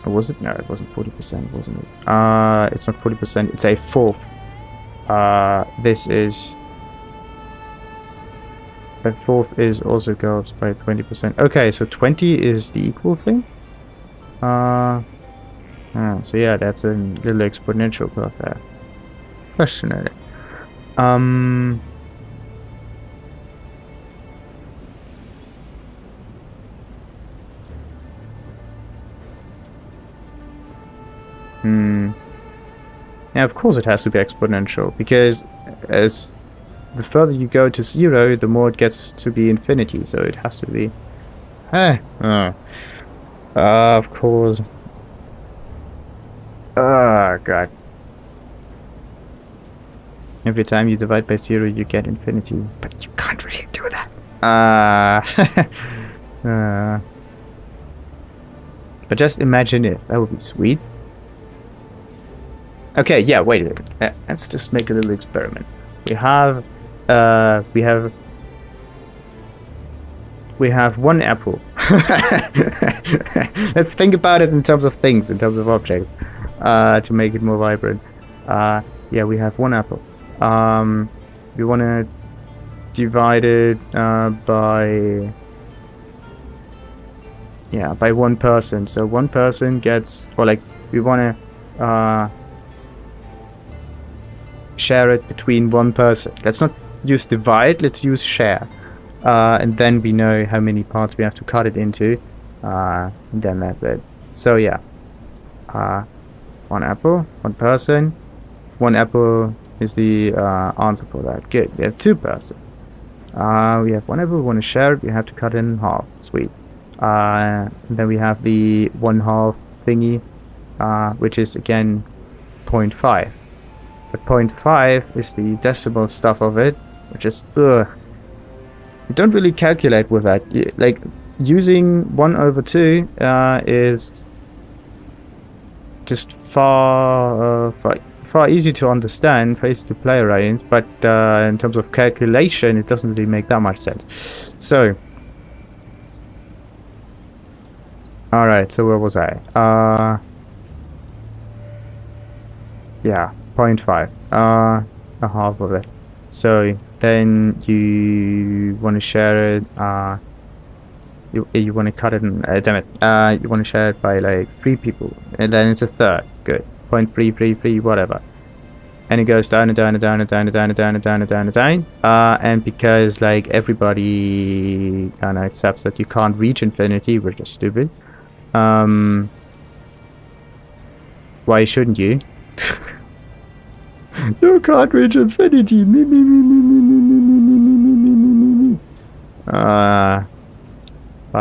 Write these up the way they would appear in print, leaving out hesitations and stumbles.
Or was it? No, it wasn't 40%, wasn't it? It's not 40%, it's a fourth. This is... A fourth is also goes by 20%. Okay, so 20 is the equal thing? So yeah, that's a little exponential curve there. Question. Yeah, of course it has to be exponential, because as the further you go to 0, the more it gets to be infinity, so it has to be... of course. Oh, God. Every time you divide by 0, you get infinity. But you can't really do that. But just imagine it. That would be sweet. Okay, yeah, wait a minute. Let's just make a little experiment. We have one apple. Let's think about it in terms of things, in terms of objects, to make it more vibrant. Yeah, we have one apple. We want to divide it by one person. So one person gets, or like, we want to share it between one person. Let's not use divide, let's use share. And then we know how many parts we have to cut it into. And then that's it. So yeah. One apple, one person. One apple is the answer for that. Good. We have two persons. We have one apple, we want to share it, we have to cut it in half. Sweet. Then we have the 1/2 thingy, which is again 0.5. But 0.5 is the decimal stuff of it, which is ugh. You don't really calculate with that. Like using 1/2 is just far easy to understand, far easy to play around. But in terms of calculation, it doesn't really make that much sense. So, all right. So where was I? Yeah. 0.5, a half of it. So then you want to share it. You want to cut it. Damn it. You want to share it by like 3 people, and then it's a third. Good. 0.333, whatever. And it goes down and down and down and down and down and down and down and down and down. And because like everybody kind of accepts that you can't reach infinity, which is stupid. Why shouldn't you? You can't reach infinity. But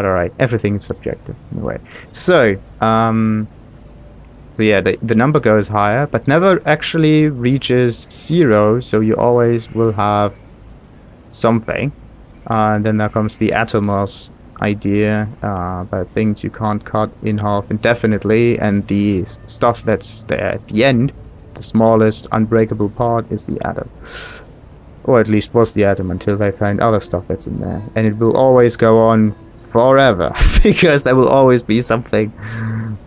alright, everything is subjective in a way. So, so yeah, the number goes higher, but never actually reaches 0. So you always will have something. And then there comes the atomos idea about things you can't cut in half indefinitely, and the stuff that's there at the end. The smallest unbreakable part is the atom, or at least was the atom until they found other stuff that's in there, and it will always go on forever because there will always be something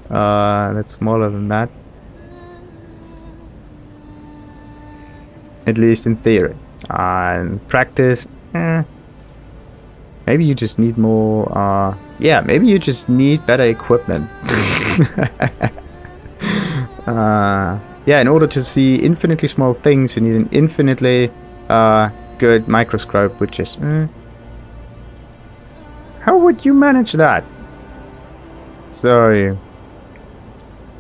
that's smaller than that, at least in theory. In practice, maybe you just need more yeah, maybe you just need better equipment. Yeah, in order to see infinitely small things, you need an infinitely good microscope, which is... how would you manage that? So...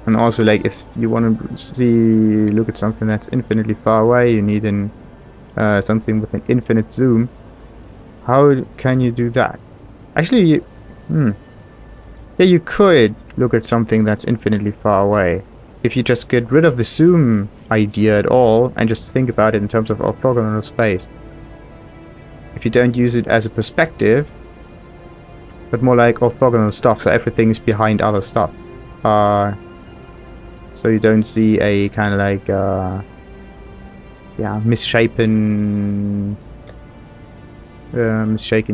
And also, like, if you want to look at something that's infinitely far away, you need something with an infinite zoom. How can you do that? Actually, yeah, you could look at something that's infinitely far away. If you just get rid of the zoom idea at all and just think about it in terms of orthogonal space. If you don't use it as a perspective, but more like orthogonal stuff, so everything is behind other stuff. So you don't see a kind of like, yeah, misshapen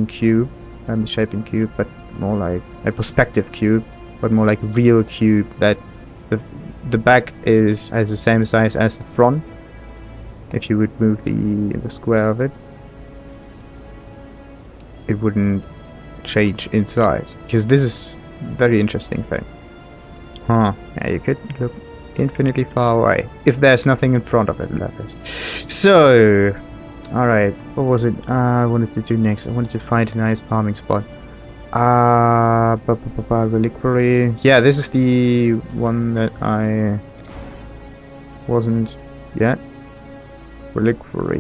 cube, but more like a perspective cube. but more like a real cube that the back has the same size as the front. If you would move the square of it, it wouldn't change in size, because this is a very interesting thing. Huh? Yeah, you could look infinitely far away if there's nothing in front of it. That is. So, all right. What was it I wanted to do next? I wanted to find a nice farming spot. Reliquary. Yeah, this is the one that I wasn't yet. Reliquary.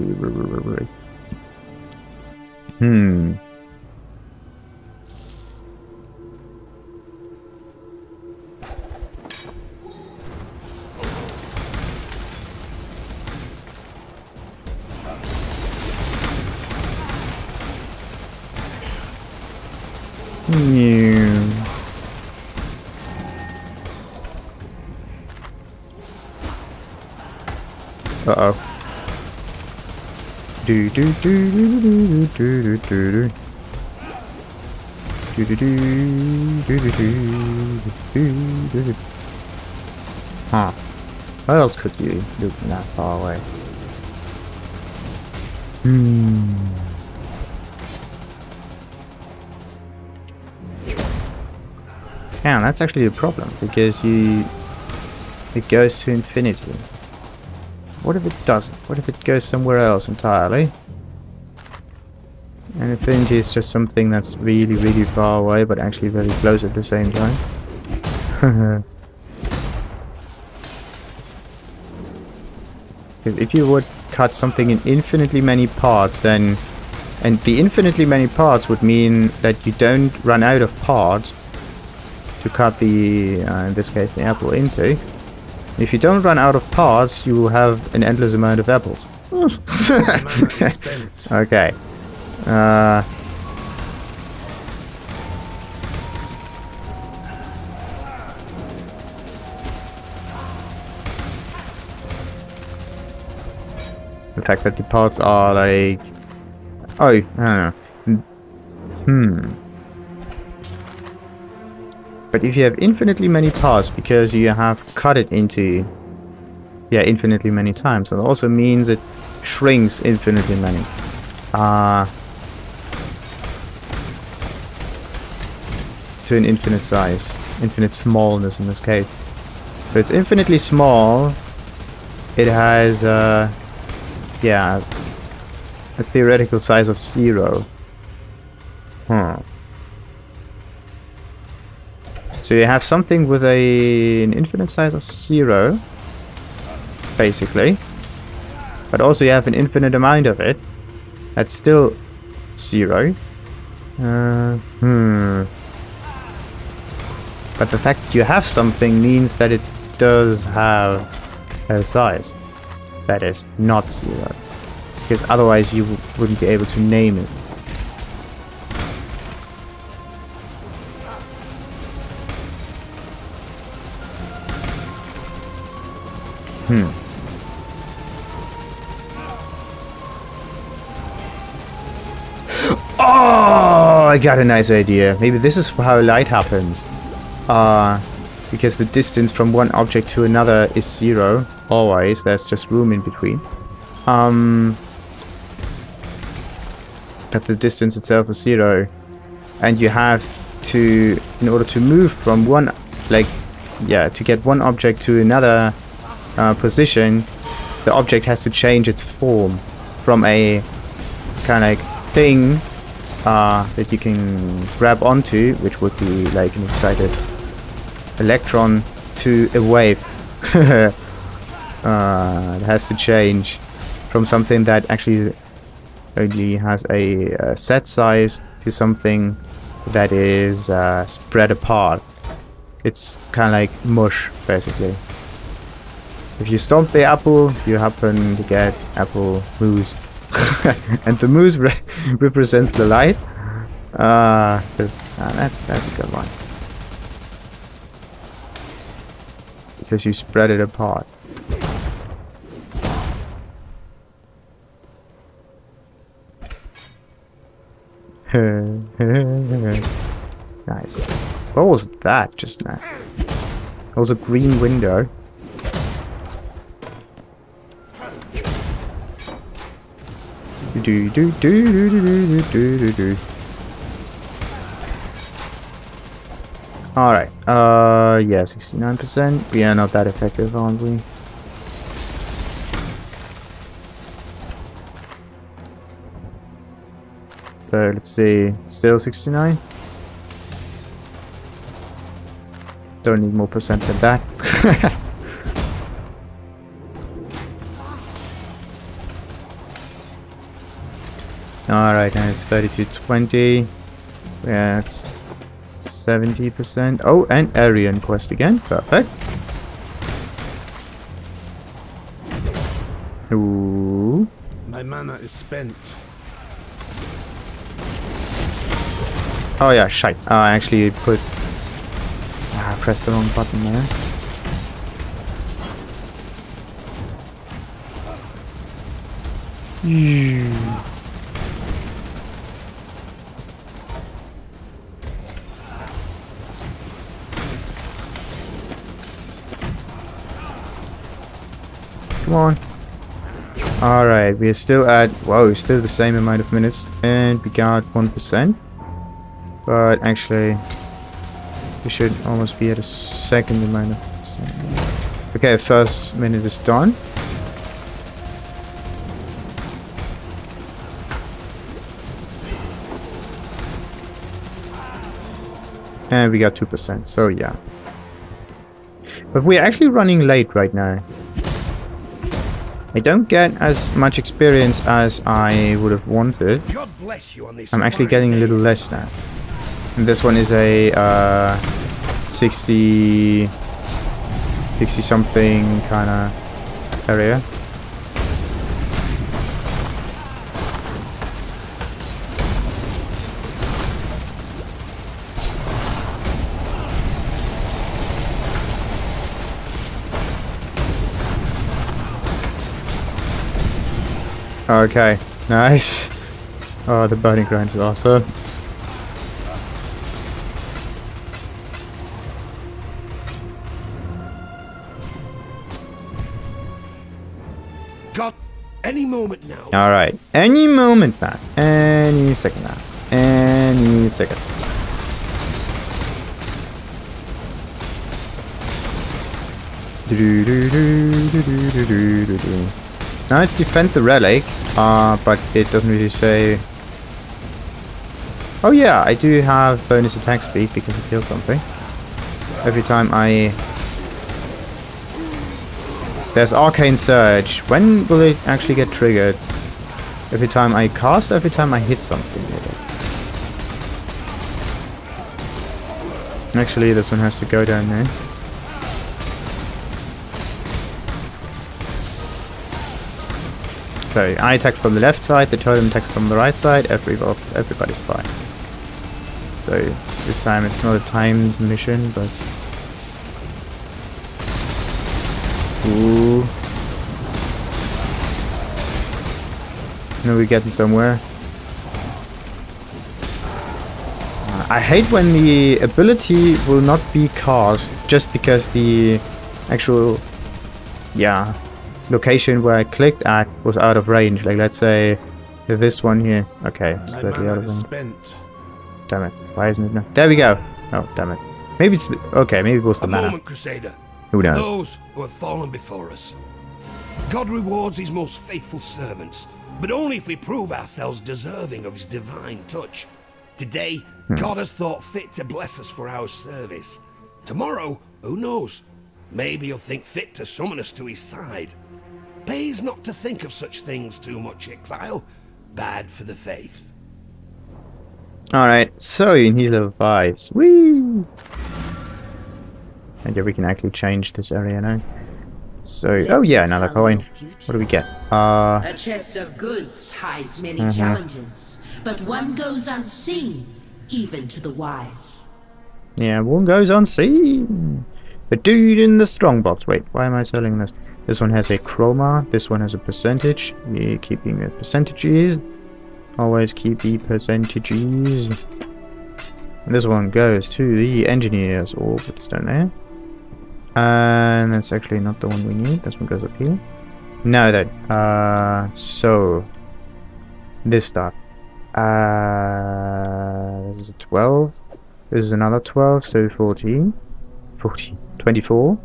Uh-oh. Do do do do do do do do do do do do do. Huh. What else could you look that far away? Yeah, that's actually a problem, because it goes to infinity. What if it doesn't? What if it goes somewhere else entirely? And infinity is just something that's really, really far away, but actually very close at the same time. Because if you would cut something in infinitely many parts, then... And the infinitely many parts would mean that you don't run out of parts to cut the, in this case, the apple into. If you don't run out of parts, you will have an endless amount of apples. Okay. The fact that the parts are like... Oh, I don't know. But if you have infinitely many parts because you have cut it into, yeah, infinitely many times, that also means it shrinks infinitely many. To an infinite size, infinite smallness in this case. So it's infinitely small. It has, yeah, a theoretical size of 0. So you have something with an infinite size of 0, basically. But also you have an infinite amount of it. That's still 0. But the fact that you have something means that it does have a size that is not 0. Because otherwise you wouldn't be able to name it. Oh, I got a nice idea. Maybe this is how light happens. Because the distance from one object to another is 0. Always. There's just room in between. But the distance itself is 0. And you have to, in order to move from one, like, yeah, to get one object to another position, the object has to change its form from a kind of like thing that you can grab onto, which would be like an excited electron, to a wave. It has to change from something that actually only has a set size to something that is spread apart. It's kind of like mush, basically. If you stomp the apple, you happen to get apple mousse. And the mousse represents the light. That's a good one. Because you spread it apart. Nice. What was that just now? It was a green window. Do do do do do do do do. Alright, yeah, 69%. We are not that effective, aren't we? So, let's see, still 69? Don't need more percent than that. Alright, now it's 32-20. Yeah, it's 70%. Oh, and Aryan quest again. Perfect. Ooh. My mana is spent. Oh yeah, shite. I actually pressed the wrong button there. Come on. Alright, we are still at, whoa, still the same amount of minutes, and we got 1%. But actually, we should almost be at a second amount of percent. Okay, first minute is done. And we got 2%, so yeah. But we're actually running late right now. I don't get as much experience as I would have wanted. God bless you on this. I'm actually getting a little less now. And this one is a 60 something kind of area. Okay, nice. Oh, the burning ground is awesome. God, any moment now. Alright, any moment now. Any second now. Any second. Do do do do do do do do do. Now it's defend the relic, but it doesn't really say. Oh yeah, I do have bonus attack speed because I killed something. Every time I... There's Arcane Surge. When will it actually get triggered? Every time I cast, every time I hit something with it. Actually, this one has to go down there. So I attack from the left side, the totem attacks from the right side, everybody's fine. So this time it's not a timed mission, but... Ooh. Now we're getting somewhere. I hate when the ability will not be cast just because the actual... Yeah... location where I clicked at was out of range. Like, let's say this one here. Okay, it's slightly out of range. Damn it. Why isn't it now? There we go. Oh, damn it. Maybe it's... Okay, maybe it was the mana. Moment, Crusader. Who knows? Those who have fallen before us. God rewards his most faithful servants, but only if we prove ourselves deserving of his divine touch. Today, God has thought fit to bless us for our service. Tomorrow, who knows? Maybe he'll think fit to summon us to his side. Pays not to think of such things too much, Exile. Bad for the faith. Alright, so you need level 5s. Whee! And yeah, we can actually change this area now. So, oh yeah, another coin. What do we get? A chest of goods hides many challenges, but one goes unseen, even to the wise. Yeah, one goes unseen. The dude in the strong box. Wait, why am I selling this? This one has a chroma, this one has a percentage. We're keeping the percentages. Always keep the percentages. This one goes to the engineers orb, which is down there. And that's actually not the one we need. This one goes up here. Now then, so this stuff. This is a 12. This is another 12, so 14. 24.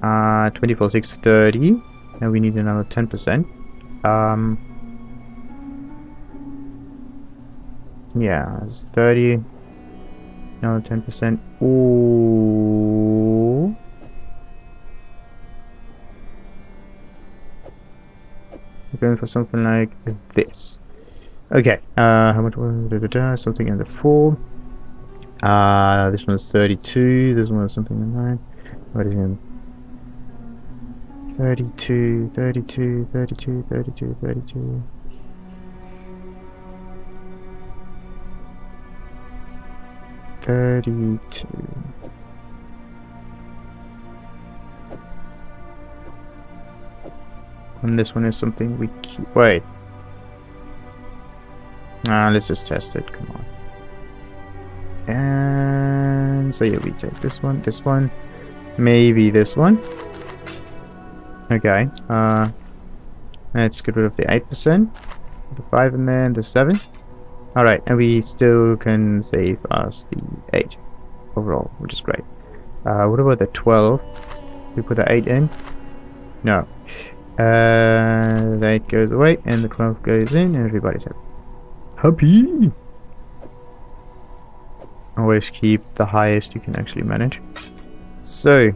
24, 6, 30. Now we need another 10%. Yeah, it's 30. Another 10%. Ooh. We're going for something like this. Okay, how much was something in the 4. This one's 32, this one is something in 9. What is it? 32, 32, 32, 32, 32. And this one is something we keep. Wait. Let's just test it. Come on. And so yeah, we take this one, maybe this one. Okay. Let's get rid of the 8%, the 5 in there, and the 7. All right, and we still can save us the 8 overall, which is great. What about the 12? We put the 8 in. No. The 8 goes away, and the 12 goes in, and everybody's happy. Always keep the highest you can actually manage. So,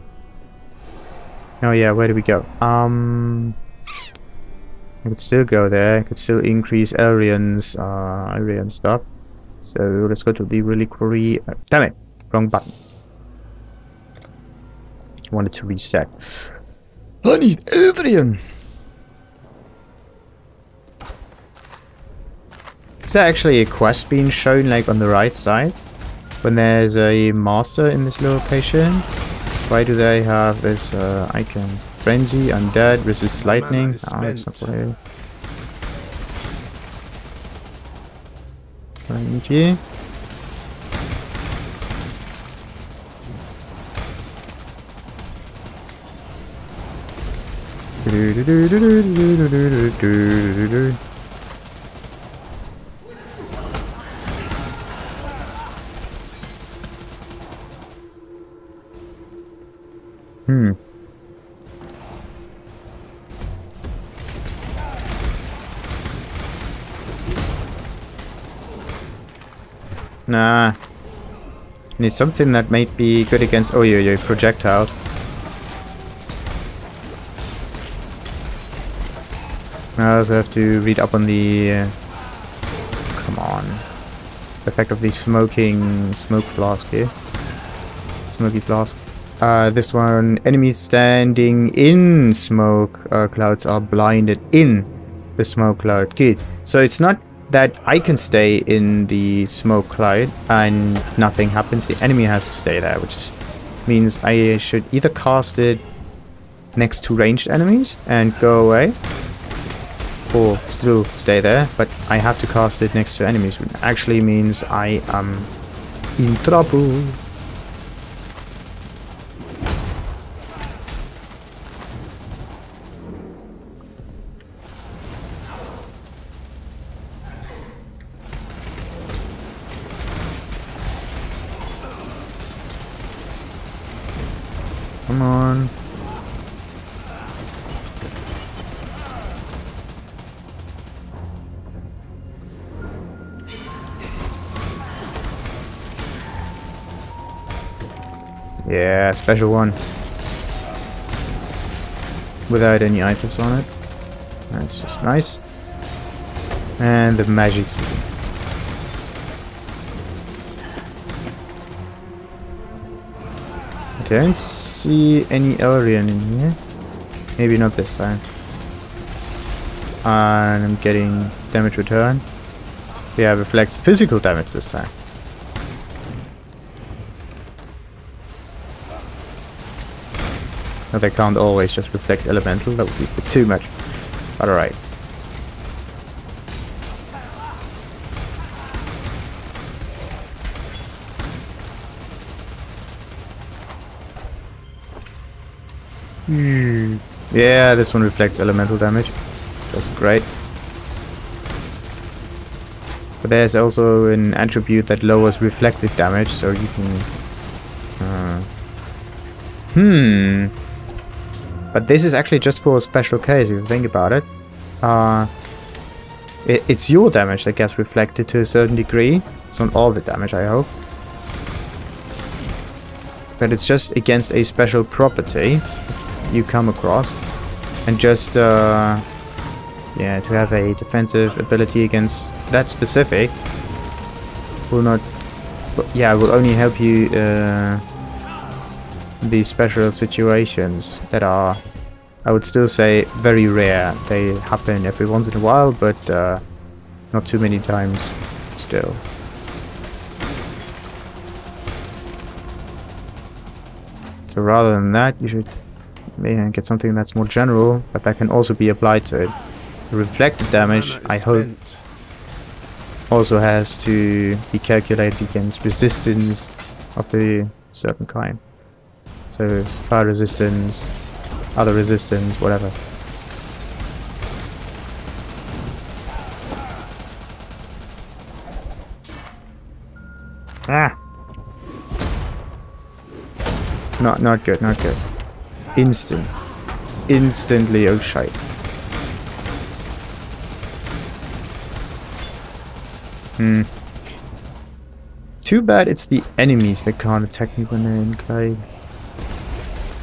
oh yeah, where do we go? I could still go there. I could still increase Arian's Arian stuff. So let's go to the reliquary. Damn it, wrong button. I wanted to reset. I need Adrian. Is there actually a quest being shown like on the right side? When there's a master in this location? Why do they have this icon? Frenzy, undead, resist lightning. Oh, that's not what I need here. Nah. Need something that might be good against projectiles. I also have to read up on the come on. The effect of the smoke flask here. Smoky flask. This one, enemies standing in smoke clouds are blinded in the smoke cloud. Good. So it's not that I can stay in the smoke cloud and nothing happens. The enemy has to stay there, which means I should either cast it next to ranged enemies and go away, or still stay there, but I have to cast it next to enemies, which actually means I am in trouble. Come on. Yeah, special one. Without any items on it. That's just nice. And the magic seed. I don't see any Elrian in here. Maybe not this time. And I'm getting damage return. Yeah, reflects physical damage this time. No, they can't always just reflect elemental, that would be a bit too much. But alright. Yeah, this one reflects elemental damage. That's great. But there's also an attribute that lowers reflected damage, so you can... But this is actually just for a special case, if you think about it. It's your damage that gets reflected to a certain degree. It's not all the damage, I hope. But it's just against a special property you come across. And just, yeah, to have a defensive ability against that specific will not... Yeah, will only help you in these special situations that are, I would still say, very rare. They happen every once in a while, but not too many times still. So rather than that, you should get something that's more general, but that can also be applied to it. So reflected damage, I hope, also has to be calculated against resistance of the certain kind. So fire resistance, other resistance, whatever. Ah! Not good, not good. Instantly, oh shite. Too bad it's the enemies that can't attack me when they're in clay.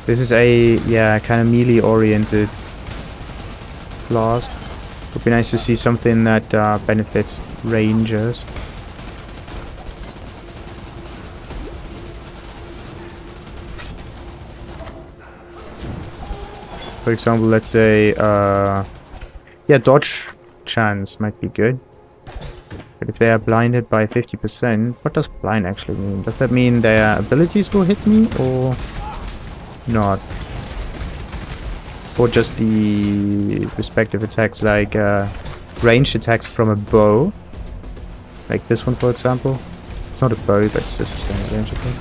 This is a, yeah, kind of melee-oriented flask. Would be nice to see something that benefits rangers. For example, let's say, yeah, dodge chance might be good. But if they are blinded by 50%, what does blind actually mean? Does that mean their abilities will hit me, or not? Or just the respective attacks, like ranged attacks from a bow? Like this one, for example. It's not a bow, but it's just a standard range attack.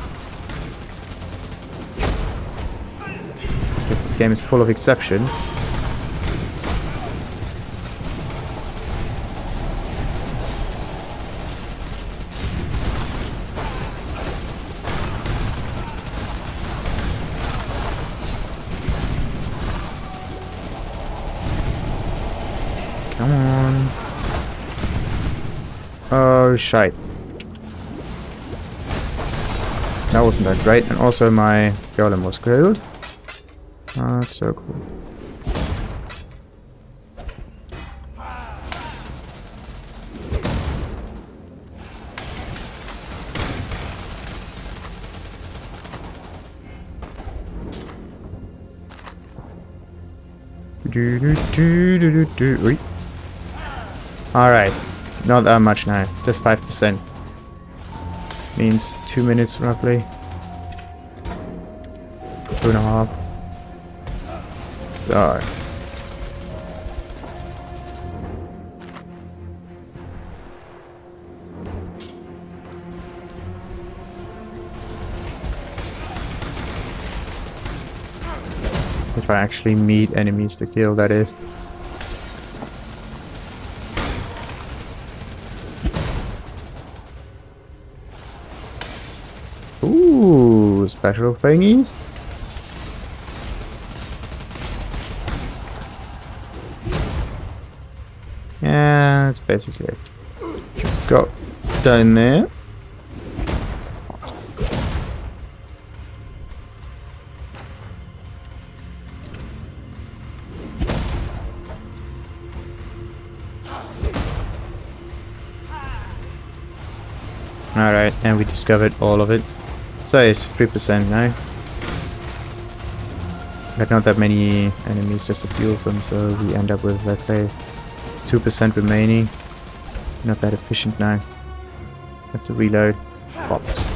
Because this game is full of exception. Come on. Oh, shite. That wasn't that great. And also my golem was killed. Oh, that's so cool. Alright, not that much now, just 5%. Means 2 minutes roughly. 2.5. So. If I actually meet enemies to kill, that is. Ooh, special thingies. Yeah, that's basically it. Let's go down there. Alright, and we discovered all of it. So it's 3% now. But not that many enemies, just a few of them, so we end up with, let's say, 2% remaining. Not that efficient now. Have to reload. Popped.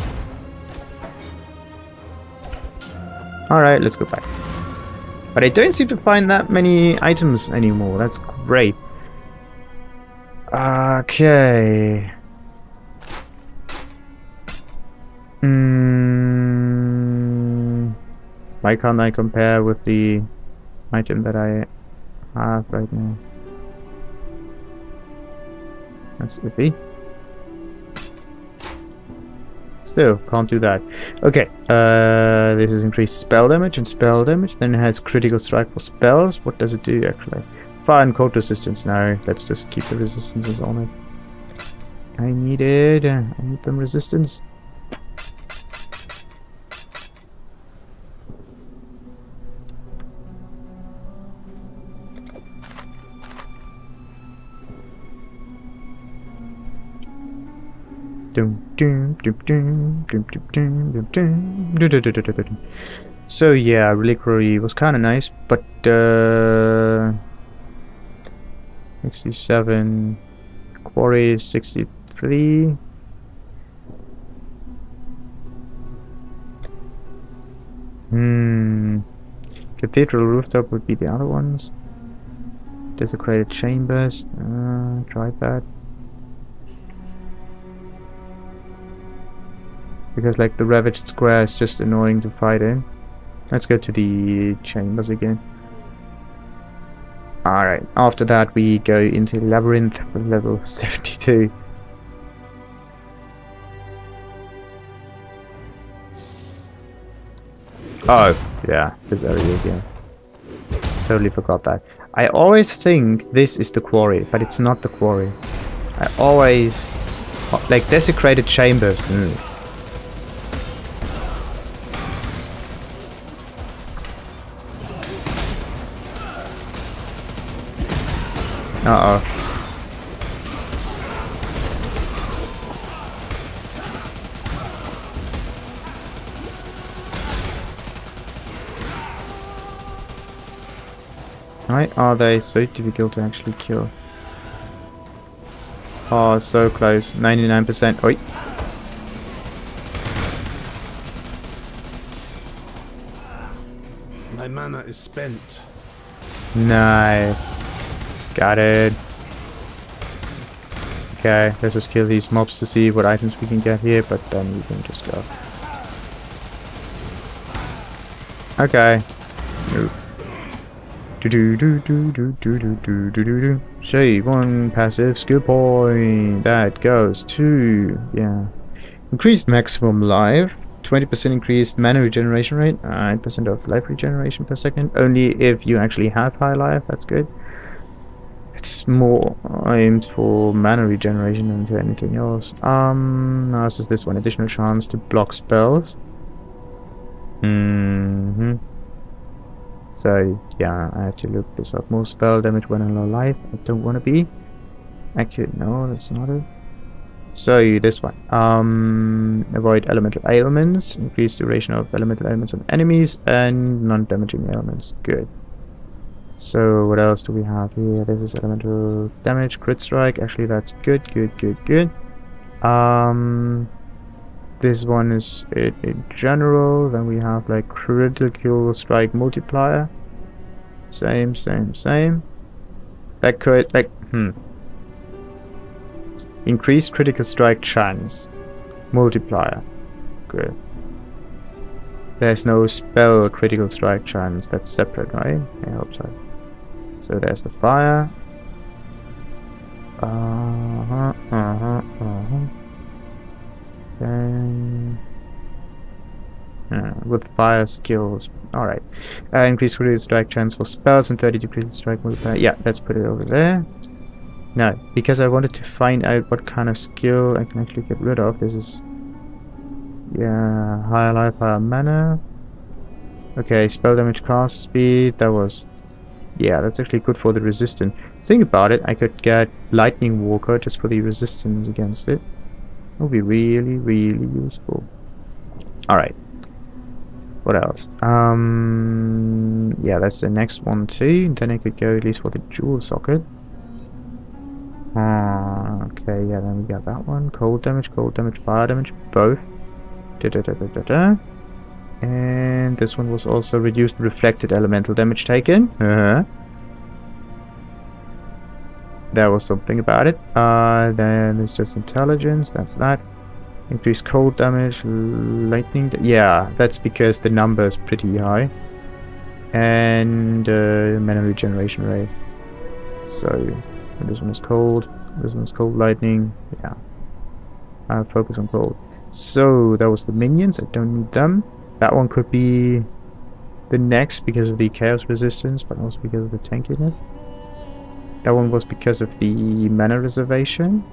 Alright, let's go back. But I don't seem to find that many items anymore. That's great. Okay. Why can't I compare with the item that I have right now? That's iffy. Still, can't do that. Okay, this is increased spell damage and spell damage. Then it has critical strike for spells. What does it do actually? Fire and cold resistance. No, let's just keep the resistances on it. I need it. I need them resistance. So yeah, reliquary was kind of nice, but 67, quarry 63. Cathedral rooftop would be the other ones. Desecrated chambers. Tried that. Because like the ravaged square is just annoying to fight in. Let's go to the chambers again. Alright, after that we go into labyrinth with level 72. Oh, yeah, this area again. Totally forgot that. I always think this is the quarry, but it's not the quarry. I always... like desecrated chambers. Uh-oh. Why are they so difficult to actually kill? Oh, so close. 99%. Oi. My mana is spent. Nice. Got it. Okay, let's just kill these mobs to see what items we can get here, but then we can just go. Okay. Let's move. Save one passive skill point. That goes to, yeah. Increased maximum life. 20% increased mana regeneration rate. 9% of life regeneration per second. Only if you actually have high life. That's good. It's more aimed for mana regeneration than to anything else. Now this is this one. Additional chance to block spells. So yeah, I have to look this up. More spell damage when on low life. I don't want to be. Actually, no, that's not it. So this one. Avoid elemental ailments. Increase duration of elemental ailments on enemies and non-damaging ailments. Good. So what else do we have here? This is elemental damage, crit strike. Actually, that's good. This one is it in general. Then we have like critical strike multiplier. Same. That could like increased critical strike chance multiplier. Good. There's no spell critical strike chance. That's separate, right? I hope so. So there's the fire. With fire skills. Alright. Increased critical strike chance for spells and 30 critical strike multiplier. Yeah, let's put it over there. No, because I wanted to find out what kind of skill I can actually get rid of. This is... yeah, higher life, higher mana. Okay, spell damage cast speed. That was... yeah, that's actually good for the resistance. Think about it, I could get Lightning Walker just for the resistance against it. That would be really, really useful. Alright. What else? Yeah, that's the next one too. Then I could go at least for the jewel socket. Okay, yeah, then we got that one. Cold damage, fire damage, both. And this one was also reduced reflected elemental damage taken. There was something about it. Then it's just intelligence, that's that. Increased cold damage, lightning. Yeah, that's because the number is pretty high. And mana regeneration rate. So this one is cold. This one is cold lightning. Yeah. I'll focus on cold. So that was the minions. I don't need them. That one could be the next because of the chaos resistance, but also because of the tankiness. That one was because of the mana reservation.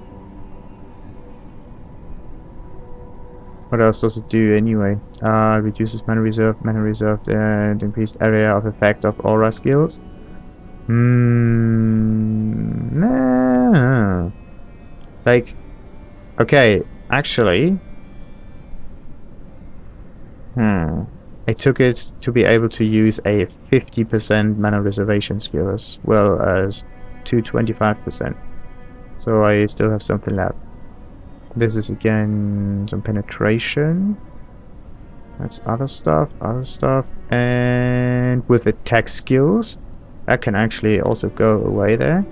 What else does it do anyway? Reduces mana reserved, and increased area of effect of aura skills. Nah. Like, okay, actually, I took it to be able to use a 50% mana reservation skill as well as 25%. So I still have something left. This is again some penetration. That's other stuff, and with attack skills, that can actually also go away there.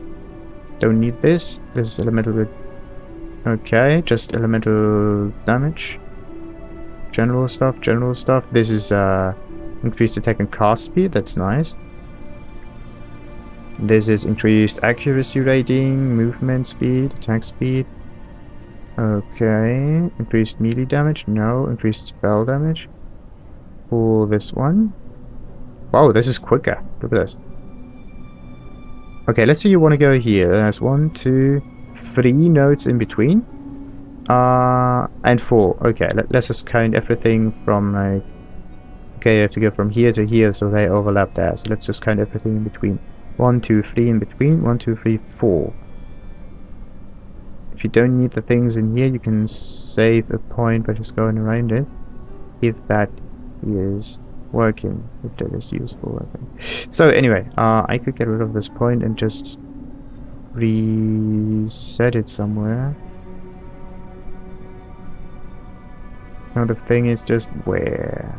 Don't need this. This is elemental. Okay, just elemental damage. General stuff. This is increased attack and cast speed. That's nice. This is increased accuracy rating, movement speed, attack speed. Okay, increased melee damage? No. Increased spell damage? For this one? Wow, this is quicker. Look at this. Okay, let's say you want to go here. There's 1, 2, 3 nodes in between. And 4. Okay, let's just count everything from like... Okay, you have to go from here to here, so they overlap there. So let's just count everything in between. 1, 2, 3 in between. 1, 2, 3, 4. If you don't need the things in here, you can save a point by just going around it. If that is working, if that is useful, I think. So anyway, I could get rid of this point and just reset it somewhere. Now the thing is just where?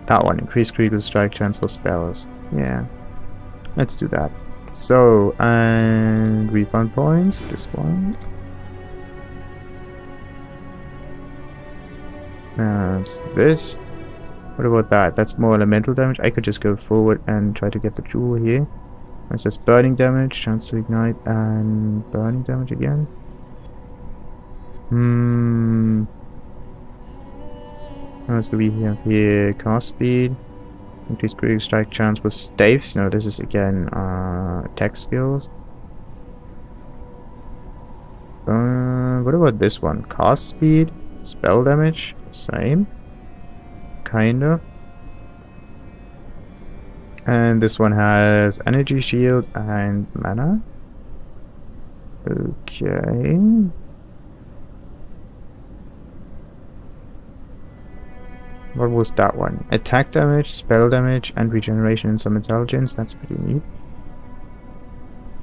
That one, increased critical strike chance for spells. Yeah. Let's do that. So, and refund points, this one. And this. What about that? That's more elemental damage. I could just go forward and try to get the jewel here. That's just burning damage, chance to ignite, and burning damage again. What else do we have here? Cast speed. Increased critical strike chance with staves. No, this is again attack skills. What about this one? Cast speed, spell damage, same, kind of. And this one has energy shield and mana. Okay. What was that one? Attack damage, spell damage, and regeneration and some intelligence. That's pretty neat.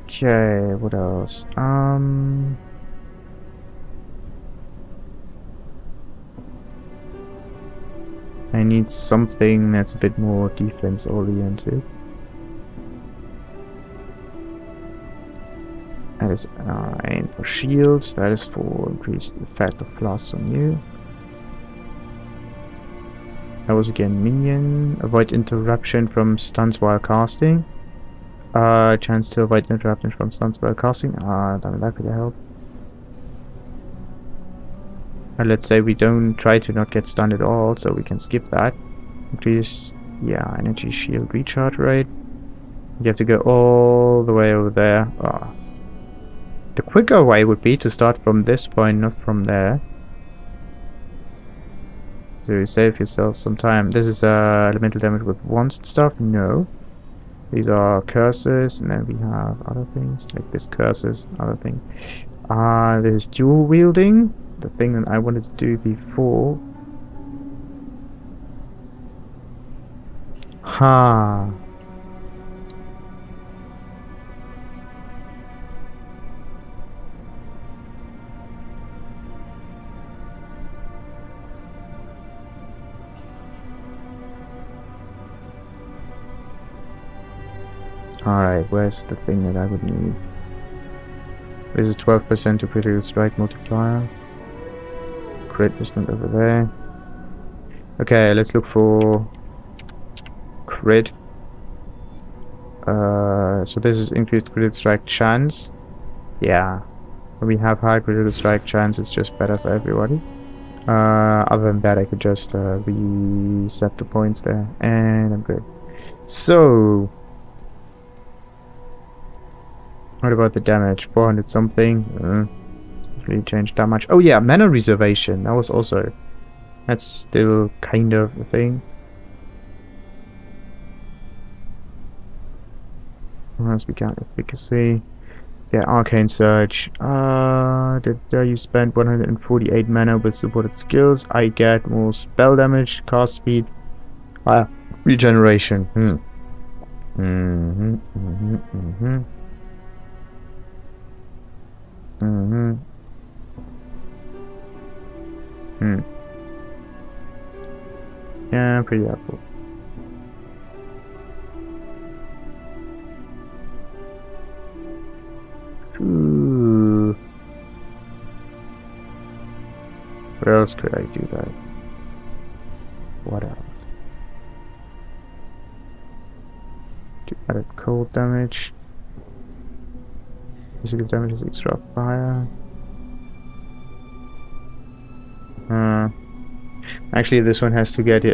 Okay, what else? I need something that's a bit more defense oriented. That is aim for shields. That is for increased effect of flasks on you. That was again minion. Avoid interruption from stuns while casting. Chance to avoid interruption from stuns while casting. That could help. And let's say we don't try to not get stunned at all, so we can skip that. Increase, yeah, energy shield recharge rate. You have to go all the way over there. The quicker way would be to start from this point, not from there. So you save yourself some time. This is elemental damage with wands and stuff. No. These are curses, and then we have other things like this curses, other things. There's dual wielding, the thing that I wanted to do before. Ha. Alright, where's the thing that I would need? This is 12% to critical strike multiplier. Crit is not over there. Okay, let's look for crit. So this is increased critical strike chance. Yeah. When we have high critical strike chance, it's just better for everybody. Other than that, I could just reset the points there, and I'm good. So, what about the damage? 400 something. Doesn't really changed that much. Oh yeah, mana reservation. That was also. That's still kind of a thing. As we got efficacy. Yeah, Arcane Surge. You spend 148 mana with supported skills. I get more spell damage, cast speed, regeneration. Yeah, pretty helpful. Ooh. What else could I do that? What else? Do added cold damage. Physical damage is extra fire. Actually, this one has to get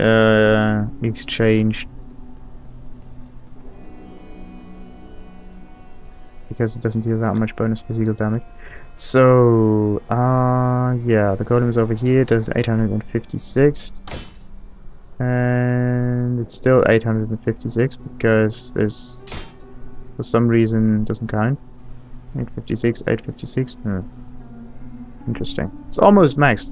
exchanged because it doesn't deal that much bonus physical damage. So, yeah, the golem is over here. Does 856, and it's still 856 because there's for some reason doesn't count. 856, 856. Interesting. It's almost maxed.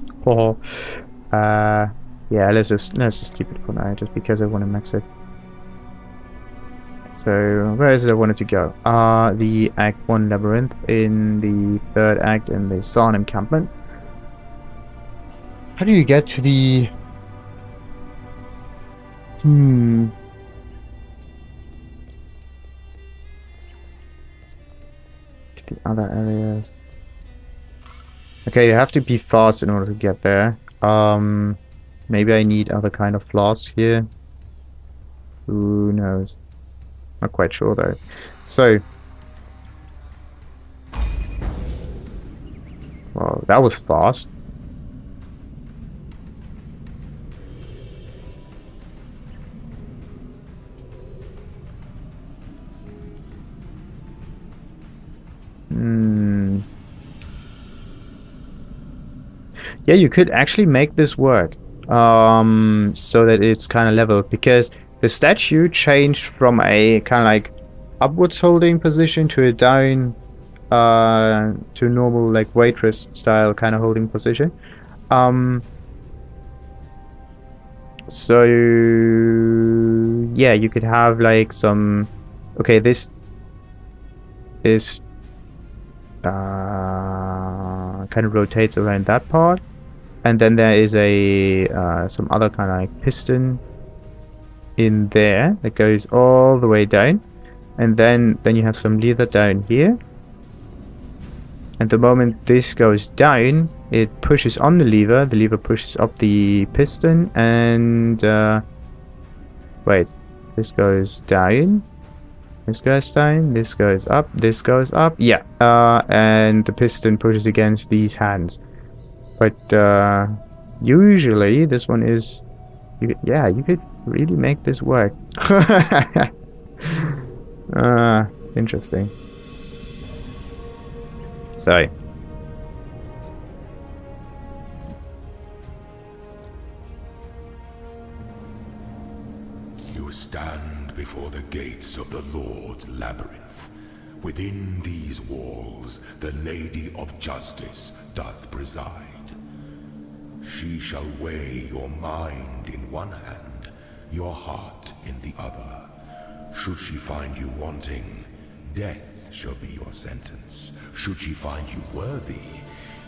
Yeah, let's just keep it for now, just because I want to max it. So where is it I wanted to go? The Act 1 Labyrinth in the 3rd act in the Sarn encampment. How do you get to the to the other areas? Okay, you have to be fast in order to get there. Maybe I need other kind of flaws here. Who knows? Not quite sure though. So, well, that was fast. Yeah, you could actually make this work, so that it's kind of level, because the statue changed from a kind of like upwards holding position to a down, to normal like waitress style kind of holding position. So yeah, you could have like some. Okay, this is kind of rotates around that part, and then there is a some other kind of like piston in there that goes all the way down, and then you have some leather down here, and the moment this goes down, it pushes on the lever pushes up the piston, and wait, this goes down, this goes down, this goes up, this goes up, yeah, and the piston pushes against these hands. But usually this one is, yeah, you could really make this work. Interesting. So you stand before the gates of the Lord's labyrinth. Within these walls the Lady of Justice doth preside. She shall weigh your mind in one hand, your heart in the other. Should she find you wanting, death shall be your sentence. Should she find you worthy,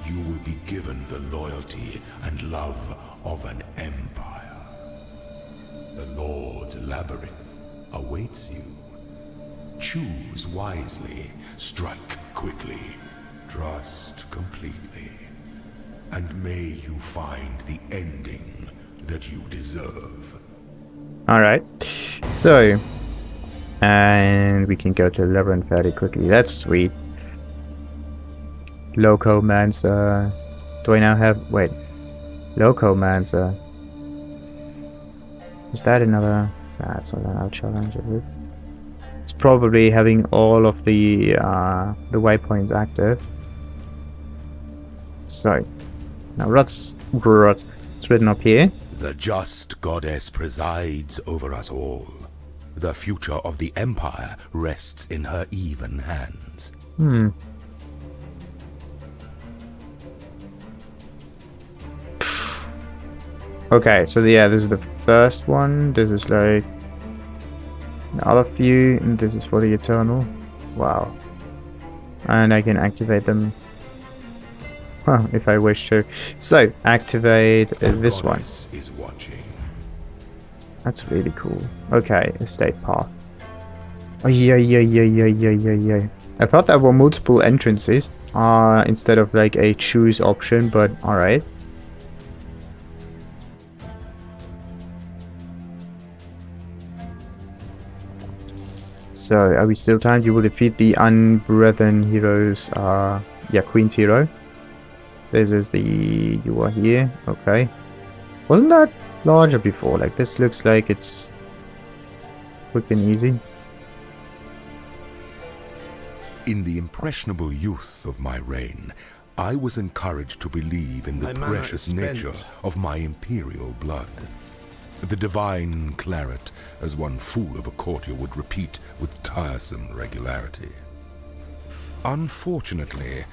you will be given the loyalty and love of an empire. The Lord's labyrinth awaits you. Choose wisely, strike quickly, Trust completely, and may you find the ending that you deserve. Alright, so, and we can go to the labyrinth fairly quickly. That's sweet. Locomancer. Do I now have... wait. Locomancer. Is that another... nah, it's not another challenge, is it? It's probably having all of the waypoints active. So, now what's written up here? The just goddess presides over us all. The future of the Empire rests in her even hands. Okay, so yeah, this is the first one. This is like the other few, and this is for the Eternal. Wow. And I can activate them if I wish to. So, activate this one. Is watching. That's really cool. Okay, estate path. Oh, yeah. I thought there were multiple entrances instead of like a choose option, but alright. So, are we still timed? You will defeat the unbrethren heroes. Yeah, Queen's hero. This is the... you are here. Okay. Wasn't that larger before? Like, this looks like it's quick and easy. In the impressionable youth of my reign, I was encouraged to believe in the precious nature of my imperial blood. The divine claret, as one fool of a courtier would repeat with tiresome regularity. Unfortunately,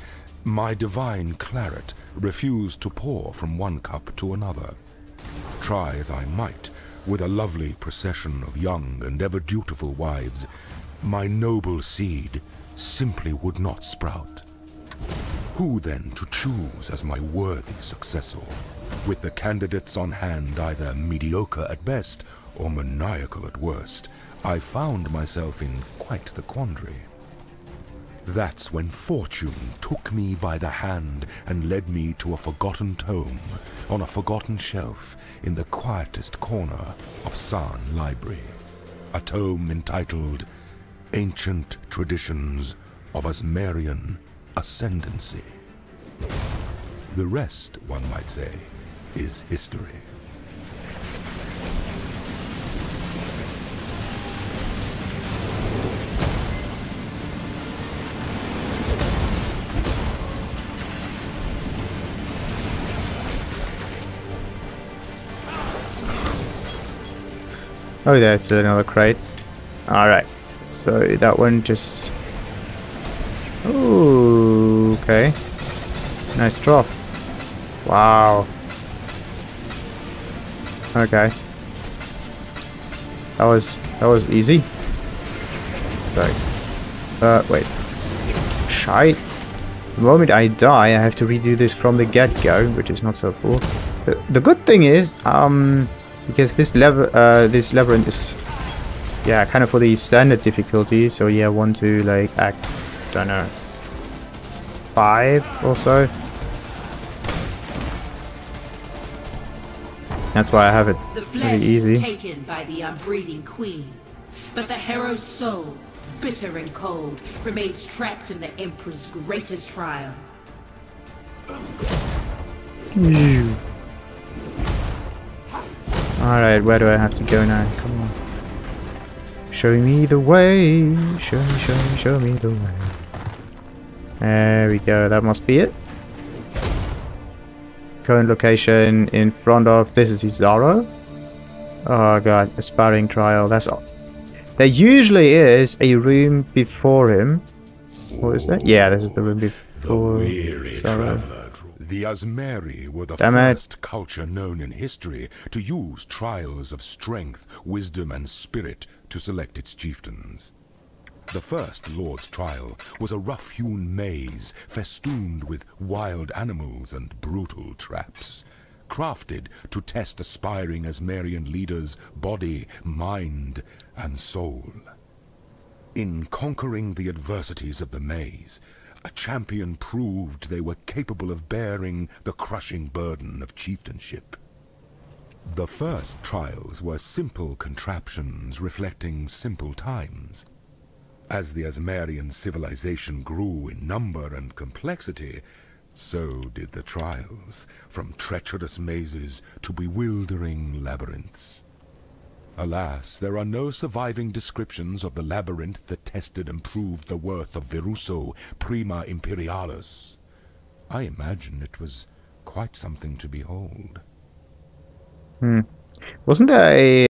my divine claret refused to pour from one cup to another. Try as I might, with a lovely procession of young and ever dutiful wives, my noble seed simply would not sprout. Who then to choose as my worthy successor? With the candidates on hand either mediocre at best or maniacal at worst, I found myself in quite the quandary. That's when fortune took me by the hand and led me to a forgotten tome on a forgotten shelf in the quietest corner of San Library. A tome entitled Ancient Traditions of Asmarian Ascendancy. The rest, one might say, is history. Oh, there's another crate. Alright, so that one just... ooh, okay. Nice drop. Wow. Okay. That was easy. So, wait. Shite. The moment I die, I have to redo this from the get-go, which is not so cool. The good thing is, because this labyrinth is, yeah, kind of for the standard difficulty. So yeah, 1 to like act, don't know, 5 or so. That's why I have it really easy. The flesh is taken by the unbreeding queen, but the hero's soul, bitter and cold, remains trapped in the Emperor's greatest trial. Alright, where do I have to go now? Come on. Show me the way. Show me the way. There we go, that must be it. Current location in front of... this is Izaro. Oh god, aspiring trial. That's all. There usually is a room before him. What is that? Yeah, this is the room before Izaro. The Asmari were the first culture known in history to use trials of strength, wisdom, and spirit to select its chieftains. The first Lord's Trial was a rough-hewn maze festooned with wild animals and brutal traps, crafted to test aspiring Asmarian leaders' body, mind, and soul. In conquering the adversities of the maze, A champion proved they were capable of bearing the crushing burden of chieftainship. The first trials were simple contraptions reflecting simple times. As the Asmarian civilization grew in number and complexity, so did the trials, from treacherous mazes to bewildering labyrinths. Alas, there are no surviving descriptions of the labyrinth that tested and proved the worth of Viruso Prima Imperialis. I imagine it was quite something to behold. Wasn't there a